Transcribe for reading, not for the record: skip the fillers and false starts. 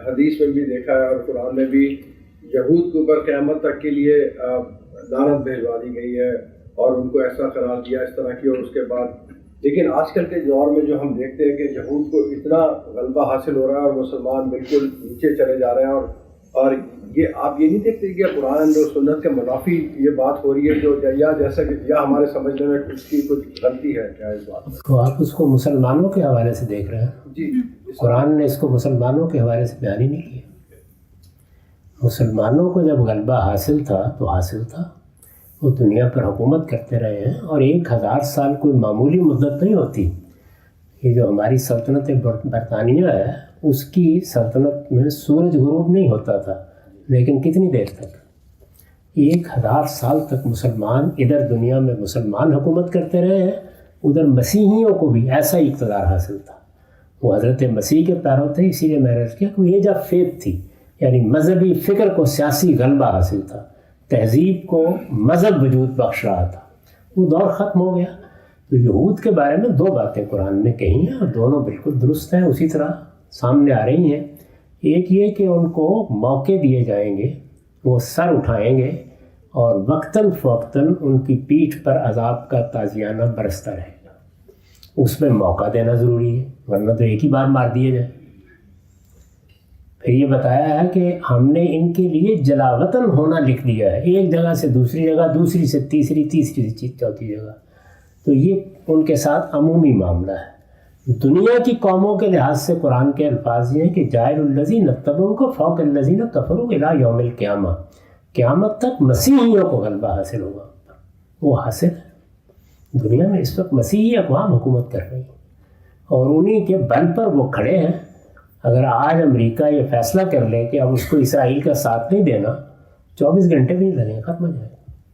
حدیث میں بھی دیکھا ہے اور قرآن میں بھی یہود کے اوپر قیامت تک کے لیے لعنت بھیجوا دی گئی ہے اور ان کو ایسا قرار دیا اس طرح کی. اور اس کے بعد لیکن آج کل کے دور میں جو ہم دیکھتے ہیں کہ یہود کو اتنا غلبہ حاصل ہو رہا ہے اور مسلمان بالکل نیچے چلے جا رہے ہیں. اور یہ آپ یہ نہیں دیکھتے کہ قرآن اور سنت کے منافی یہ بات ہو رہی ہے جو یا جیسا کہ یا ہمارے سمجھنے میں اس کی کچھ غلطی ہے کیا اس بات کو؟ آپ اس کو مسلمانوں کے حوالے سے دیکھ رہے ہیں. جی قرآن نے اس کو مسلمانوں کے حوالے سے بیان ہی نہیں کیا. مسلمانوں کو جب غلبہ حاصل تھا تو حاصل تھا. وہ دنیا پر حکومت کرتے رہے ہیں اور 1000 سال کوئی معمولی مدت نہیں ہوتی. یہ جو ہماری سلطنت برطانیہ ہے اس کی سلطنت میں سورج غروب نہیں ہوتا تھا، لیکن کتنی دیر تک؟ 1000 سال تک مسلمان ادھر دنیا میں مسلمان حکومت کرتے رہے ہیں، ادھر مسیحیوں کو بھی ایسا ہی اقتدار حاصل تھا. وہ حضرت مسیح کے پیرو تھے. اسی لیے میں نے کیا کہ یہ جب فیت تھی، یعنی مذہبی فکر کو سیاسی غلبہ حاصل تھا، تہذیب کو مذہب وجود بخش رہا تھا. وہ دور ختم ہو گیا. تو یہود کے بارے میں 2 باتیں قرآن نے کہی ہیں اور دونوں بالکل درست ہیں، اسی طرح سامنے آ رہی ہیں. ایک یہ کہ ان کو موقع دیے جائیں گے، وہ سر اٹھائیں گے اور وقتاً فوقتاً ان کی پیٹھ پر عذاب کا تازیانہ برستا رہے گا. اس میں موقع دینا ضروری ہے، ورنہ تو ایک ہی بار مار دیے جائیں. پھر یہ بتایا ہے کہ ہم نے ان کے لیے جلاوطن ہونا لکھ دیا ہے، ایک جگہ سے دوسری جگہ، دوسری سے تیسری، تیسری سے چوتھی جگہ. تو یہ ان کے ساتھ عمومی معاملہ ہے. دنیا کی قوموں کے لحاظ سے قرآن کے الفاظ یہ ہیں کہ جاعل الذین اتبعوک فوق الذین کفروا الی یوم القیامہ. قیامت تک مسیحیوں کو غلبہ حاصل ہوگا. وہ حاصل ہے. دنیا میں اس وقت مسیحی اقوام حکومت کر رہی ہیں اور انہی کے بل پر وہ کھڑے ہیں. اگر آج امریکہ یہ فیصلہ کر لے کہ اب اس کو اسرائیل کا ساتھ نہیں دینا، 24 گھنٹے بھی نہیں لگیں، ختم ہو جائے گا.